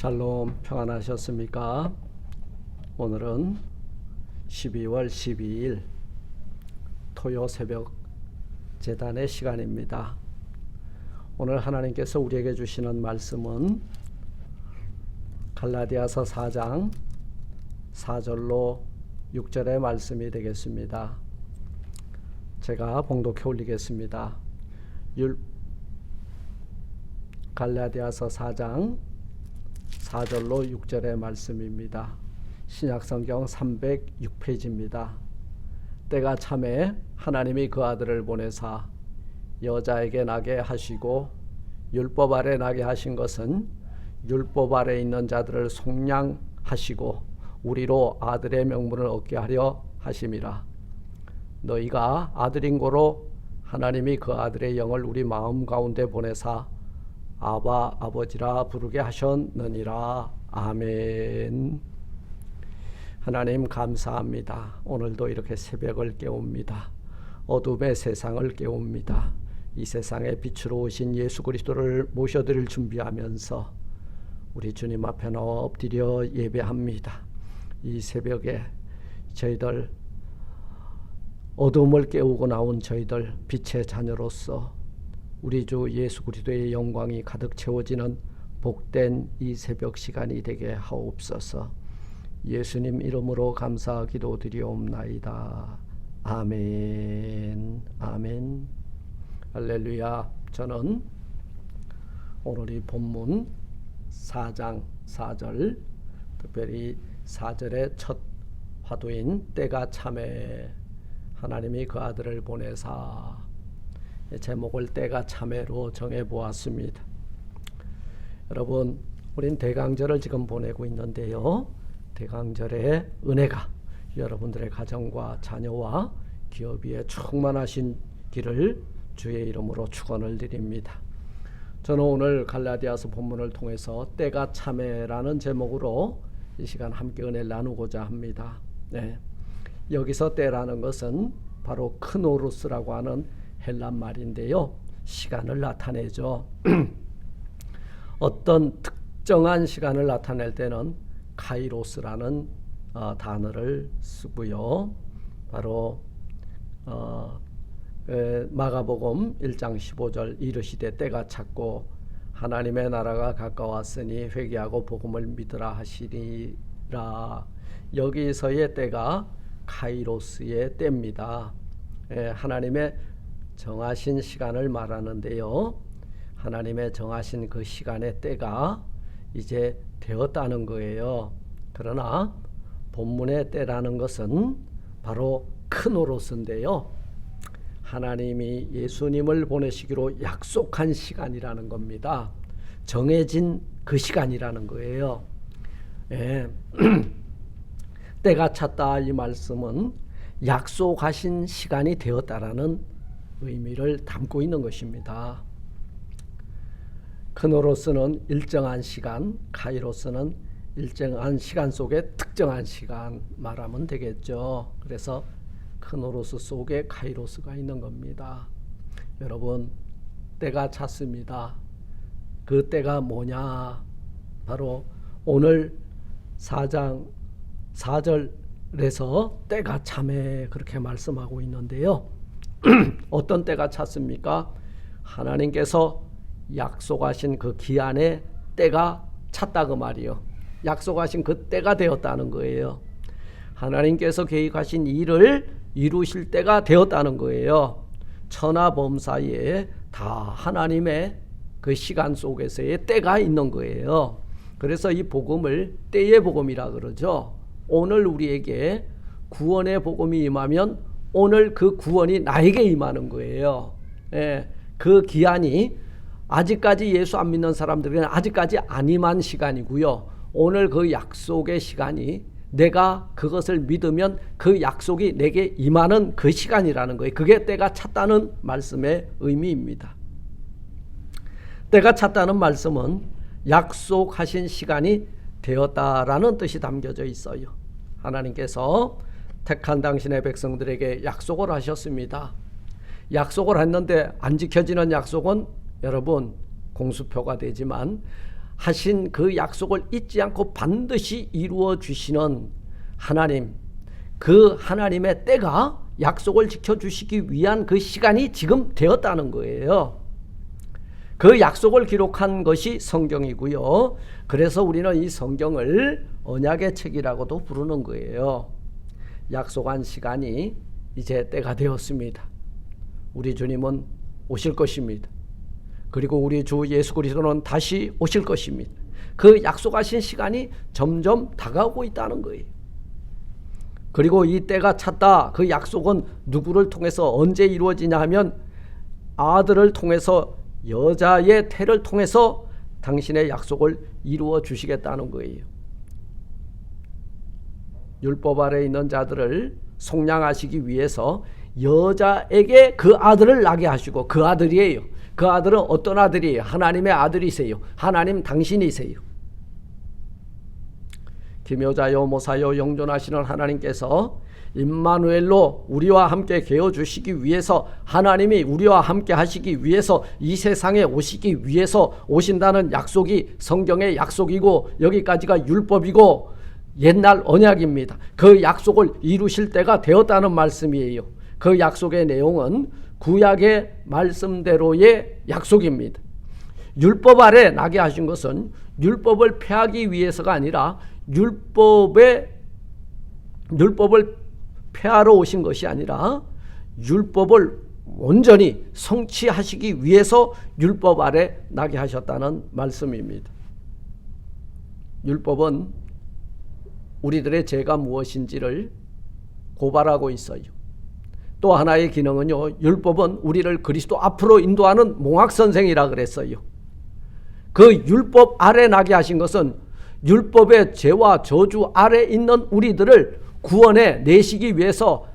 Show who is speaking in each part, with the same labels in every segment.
Speaker 1: 샬롬, 평안하셨습니까? 오늘은 12월 12일 토요 새벽 제단의 시간입니다. 오늘 하나님께서 우리에게 주시는 말씀은 갈라디아서 4장 4절로 6절의 말씀이 되겠습니다. 제가 봉독해 올리겠습니다. 갈라디아서 4장 4절로 6절의 말씀입니다. 신약성경 306페이지입니다. 때가 참에 하나님이 그 아들을 보내사 여자에게 나게 하시고 율법 아래 나게 하신 것은 율법 아래 있는 자들을 속량하시고 우리로 아들의 명분을 얻게 하려 하심이라. 너희가 아들인 고로 하나님이 그 아들의 영을 우리 마음 가운데 보내사 아바 아버지라 부르게 하셨느니라. 아멘. 하나님 감사합니다. 오늘도 이렇게 새벽을 깨웁니다. 어둠의 세상을 깨웁니다. 이 세상에 빛으로 오신 예수 그리스도를 모셔드릴 준비하면서 우리 주님 앞에 나와 엎드려 예배합니다. 이 새벽에 저희들 어둠을 깨우고 나온 저희들 빛의 자녀로서 우리 주 예수 그리스도의 영광이 가득 채워지는 복된 이 새벽 시간이 되게 하옵소서. 예수님 이름으로 감사 기도드리옵나이다. 아멘. 아멘. 할렐루야. 저는 오늘 이 본문 4장 4절, 특별히 4절의 첫 화두인 때가 참에 하나님이 그 아들을 보내사, 제목을 때가 참에로 정해보았습니다. 여러분, 우린 대강절을 지금 보내고 있는데요, 대강절의 은혜가 여러분들의 가정과 자녀와 기업 위에 충만하신 길을 주의 이름으로 축원을 드립니다. 저는 오늘 갈라디아서 본문을 통해서 때가 참에라는 제목으로 이 시간 함께 은혜를 나누고자 합니다. 네. 여기서 때라는 것은 바로 크노루스라고 하는 헬란 말인데요, 시간을 나타내죠. 어떤 특정한 시간을 나타낼 때는 카이로스라는 단어를 쓰고요. 바로 마가복음 1장 15절 이르시되 때가 찼고 하나님의 나라가 가까웠으니 회개하고 복음을 믿으라 하시리라. 여기서의 때가 카이로스의 때입니다. 하나님의 정하신 시간을 말하는데요, 하나님의 정하신 그 시간의 때가 이제 되었다는 거예요. 그러나 본문의 때라는 것은 바로 크노로스인데요, 하나님이 예수님을 보내시기로 약속한 시간이라는 겁니다. 정해진 그 시간이라는 거예요. 때가 찼다 이 말씀은 약속하신 시간이 되었다라는 의미를 담고 있는 것입니다. 크노로스는 일정한 시간, 카이로스는 일정한 시간 속에 특정한 시간 말하면 되겠죠. 그래서 크노로스 속에 카이로스가 있는 겁니다. 여러분, 때가 찼습니다. 그 때가 뭐냐? 바로 오늘 4장 4절에서 때가 참에 그렇게 말씀하고 있는데요. 어떤 때가 찼습니까? 하나님께서 약속하신 그 기한의 때가 찼다 그 말이요. 약속하신 그 때가 되었다는 거예요. 하나님께서 계획하신 일을 이루실 때가 되었다는 거예요. 천하 범 사이에 다 하나님의 그 시간 속에서의 때가 있는 거예요. 그래서 이 복음을 때의 복음이라 그러죠. 오늘 우리에게 구원의 복음이 임하면 오늘 그 구원이 나에게 임하는 거예요. 그 기한이 아직까지 예수 안 믿는 사람들에게는 아직까지 안 임한 시간이고요. 오늘 그 약속의 시간이 내가 그것을 믿으면 그 약속이 내게 임하는 그 시간이라는 거예요. 그게 때가 찼다는 말씀의 의미입니다. 때가 찼다는 말씀은 약속하신 시간이 되었다라는 뜻이 담겨져 있어요. 하나님께서 택한 당신의 백성들에게 약속을 하셨습니다. 약속을 했는데 안 지켜지는 약속은 여러분 공수표가 되지만 하신 그 약속을 잊지 않고 반드시 이루어 주시는 하나님, 그 하나님의 때가 약속을 지켜주시기 위한 그 시간이 지금 되었다는 거예요. 그 약속을 기록한 것이 성경이고요. 그래서 우리는 이 성경을 언약의 책이라고도 부르는 거예요. 약속한 시간이 이제 때가 되었습니다. 우리 주님은 오실 것입니다. 그리고 우리 주 예수 그리스도는 다시 오실 것입니다. 그 약속하신 시간이 점점 다가오고 있다는 거예요. 그리고 이 때가 찼다. 그 약속은 누구를 통해서 언제 이루어지냐 하면 아들을 통해서, 여자의 태를 통해서 당신의 약속을 이루어 주시겠다는 거예요. 율법 아래 있는 자들을 속량하시기 위해서 여자에게 그 아들을 낳게 하시고, 그 아들이에요. 그 아들은 어떤 아들이에요? 하나님의 아들이세요. 하나님 당신이세요. 기묘자요 모사요 영존하시는 하나님께서 임마누엘로 우리와 함께 계어주시기 위해서, 하나님이 우리와 함께 하시기 위해서 이 세상에 오시기 위해서 오신다는 약속이 성경의 약속이고, 여기까지가 율법이고 옛날 언약입니다. 그 약속을 이루실 때가 되었다는 말씀이에요. 그 약속의 내용은 구약의 말씀대로의 약속입니다. 율법 아래 나게 하신 것은 율법을 폐하기 위해서가 아니라 율법을 폐하러 오신 것이 아니라 율법을 온전히 성취하시기 위해서 율법 아래 나게 하셨다는 말씀입니다. 율법은 우리들의 죄가 무엇인지를 고발하고 있어요. 또 하나의 기능은요, 율법은 우리를 그리스도 앞으로 인도하는 몽학선생이라 그랬어요. 그 율법 아래 나게 하신 것은 율법의 죄와 저주 아래 있는 우리들을 구원에 내시기 위해서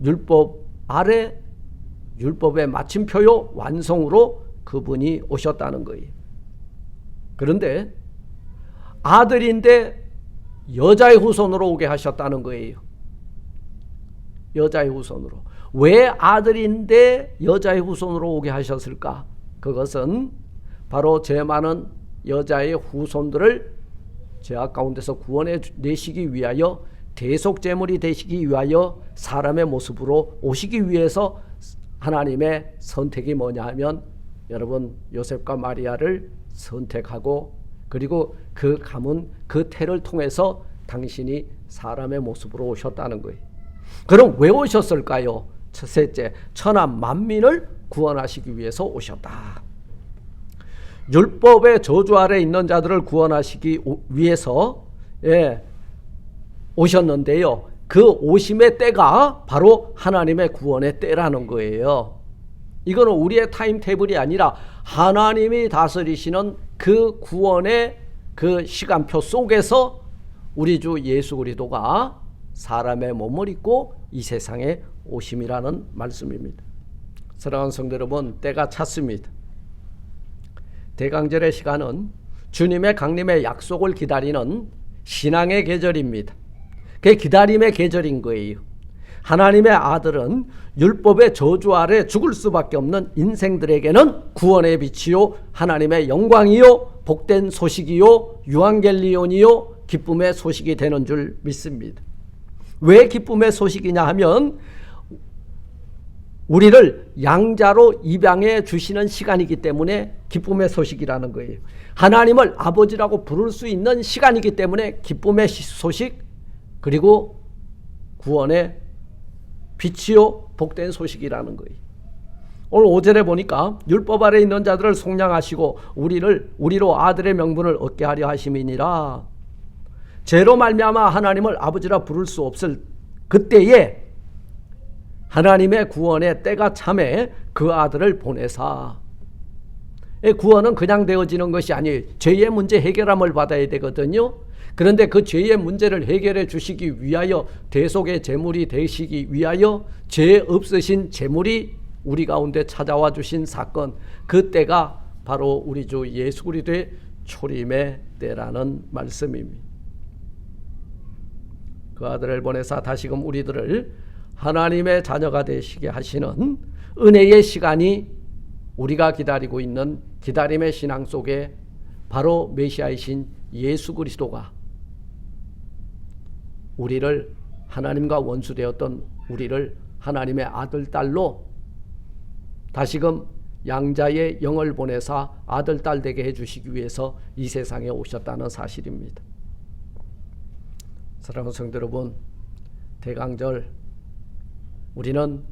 Speaker 1: 율법 아래, 율법의 마침표요 완성으로 그분이 오셨다는 거예요. 그런데 아들인데 여자의 후손으로 오게 하셨다는 거예요. 여자의 후손으로. 왜 아들인데 여자의 후손으로 오게 하셨을까? 그것은 바로 죄 많은 여자의 후손들을 죄악 가운데서 구원해 내시기 위하여, 대속제물이 되시기 위하여 사람의 모습으로 오시기 위해서 하나님의 선택이 뭐냐 하면, 여러분 요셉과 마리아를 선택하고, 그리고 그 가문, 그 태를 통해서 당신이 사람의 모습으로 오셨다는 거예요. 그럼 왜 오셨을까요? 셋째, 천하 만민을 구원하시기 위해서 오셨다. 율법의 저주 아래 있는 자들을 구원하시기 위해서 오셨는데요. 그 오심의 때가 바로 하나님의 구원의 때라는 거예요. 이거는 우리의 타임테이블이 아니라 하나님이 다스리시는 그 구원의 그 시간표 속에서 우리 주 예수 그리스도가 사람의 몸을 입고 이 세상에 오심이라는 말씀입니다. 사랑하는 성도 여러분, 때가 찼습니다. 대강절의 시간은 주님의 강림의 약속을 기다리는 신앙의 계절입니다. 그게 기다림의 계절인 거예요. 하나님의 아들은 율법의 저주 아래 죽을 수밖에 없는 인생들에게는 구원의 빛이요, 하나님의 영광이요, 복된 소식이요, 유앙겔리온이요, 기쁨의 소식이 되는 줄 믿습니다. 왜 기쁨의 소식이냐 하면 우리를 양자로 입양해 주시는 시간이기 때문에 기쁨의 소식이라는 거예요. 하나님을 아버지라고 부를 수 있는 시간이기 때문에 기쁨의 소식, 그리고 구원의 빛이요 복된 소식이라는 거예요. 오늘 5절에 보니까 율법 아래 있는 자들을 속량하시고 우리로 아들의 명분을 얻게 하려 하심이니라. 죄로 말미암아 하나님을 아버지라 부를 수 없을 그때에 하나님의 구원의 때가 참에 그 아들을 보내사. 구원은 그냥 되어지는 것이 아니에요. 죄의 문제 해결함을 받아야 되거든요. 그런데 그 죄의 문제를 해결해 주시기 위하여, 대속의 제물이 되시기 위하여 죄 없으신 제물이 우리 가운데 찾아와 주신 사건, 그 때가 바로 우리 주 예수 그리스도의 초림의 때라는 말씀입니다. 그 아들을 보내사 다시금 우리들을 하나님의 자녀가 되시게 하시는 은혜의 시간이 우리가 기다리고 있는 기다림의 신앙 속에 바로 메시아이신 예수 그리스도가 우리를 하나님과 원수되었던 우리를 하나님의 아들 딸로 다시금 양자의 영을 보내사 아들 딸 되게 해주시기 위해서 이 세상에 오셨다는 사실입니다. 사랑하는 성도 여러분, 대강절 우리는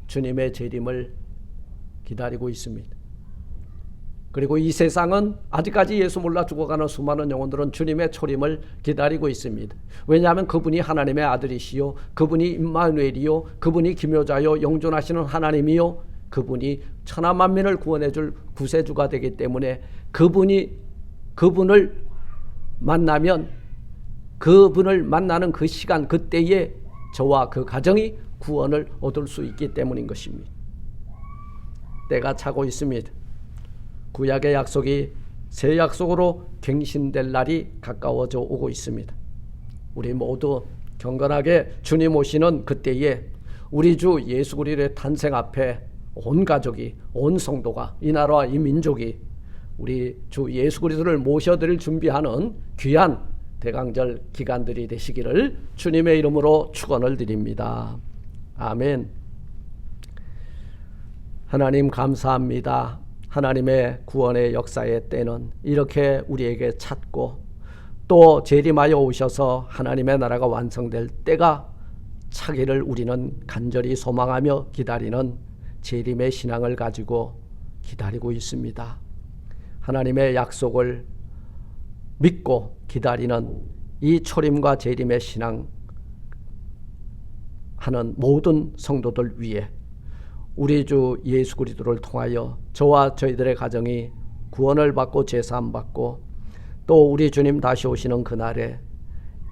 Speaker 1: 주님의 재림을 기다리고 있습니다. 그리고 이 세상은 아직까지 예수 몰라 죽어가는 수많은 영혼들은 주님의 초림을 기다리고 있습니다. 왜냐하면 그분이 하나님의 아들이시요, 그분이 임마누엘이요, 그분이 기묘자요, 영존하시는 하나님이요, 그분이 천하 만민을 구원해 줄 구세주가 되기 때문에 그분을 만나면 그분을 만나는 그 시간 그때에 저와 그 가정이 구원을 얻을 수 있기 때문인 것입니다. 때가 차고 있습니다. 구약의 약속이 새 약속으로 갱신될 날이 가까워져 오고 있습니다. 우리 모두 경건하게 주님 오시는 그때에 우리 주 예수 그리스도의 탄생 앞에 온 가족이, 온 성도가, 이 나라와 이 민족이 우리 주 예수 그리스도를 모셔드릴 준비하는 귀한 대강절 기간들이 되시기를 주님의 이름으로 축원을 드립니다. 아멘. 하나님 감사합니다. 하나님의 구원의 역사의 때는 이렇게 우리에게 찼고 또 재림하여 오셔서 하나님의 나라가 완성될 때가 차기를 우리는 간절히 소망하며 기다리는 재림의 신앙을 가지고 기다리고 있습니다. 하나님의 약속을 믿고 기다리는 이 초림과 재림의 신앙 하는 모든 성도들 위해 우리 주 예수 그리스도를 통하여 저와 저희들의 가정이 구원을 받고 제사함 받고 또 우리 주님 다시 오시는 그날에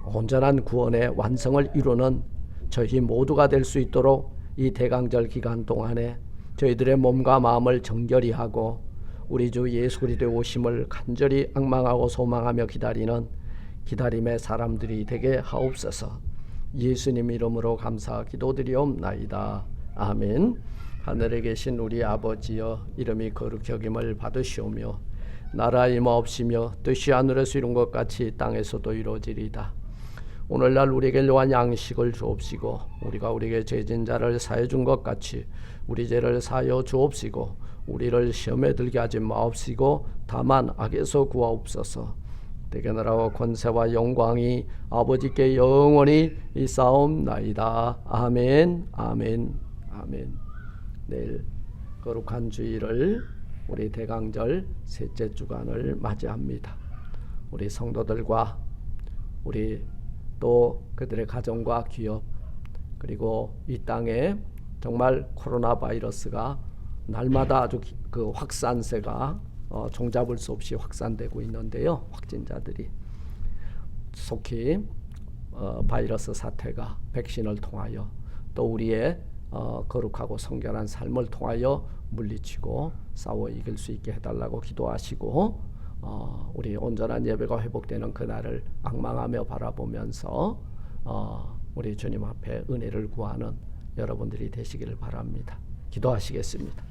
Speaker 1: 온전한 구원의 완성을 이루는 저희 모두가 될 수 있도록 이 대강절 기간 동안에 저희들의 몸과 마음을 정결히 하고 우리 주 예수 그리스도의 오심을 간절히 앙망하고 소망하며 기다리는 기다림의 사람들이 되게 하옵소서. 예수님 이름으로 감사 기도드리옵나이다. 아멘. 하늘에 계신 우리 아버지여, 이름이 거룩히 여김을 받으시오며 나라 임하옵시며 뜻이 하늘에서 이룬 것 같이 땅에서도 이루어지리이다. 오늘날 우리에게 요한 양식을 주옵시고 우리가 우리에게 죄진 자를 사해 준 것 같이 우리 죄를 사하여 주옵시고 우리를 시험에 들게 하지 마옵시고 다만 악에서 구하옵소서. 대개 나라와 권세와 영광이 아버지께 영원히 있사옵나이다. 아멘. 아멘. 아멘. 내일 거룩한 주일을 우리 대강절 셋째 주간을 맞이합니다. 우리 성도들과 우리 또 그들의 가정과 기업 그리고 이 땅에 정말 코로나 바이러스가 날마다 아주 그 확산세가 종잡을 수 없이 확산되고 있는데요. 확진자들이 속히 바이러스 사태가 백신을 통하여 또 우리의 거룩하고 성결한 삶을 통하여 물리치고 싸워 이길 수 있게 해달라고 기도하시고 우리 온전한 예배가 회복되는 그날을 앙망하며 바라보면서 우리 주님 앞에 은혜를 구하는 여러분들이 되시기를 바랍니다. 기도하시겠습니다.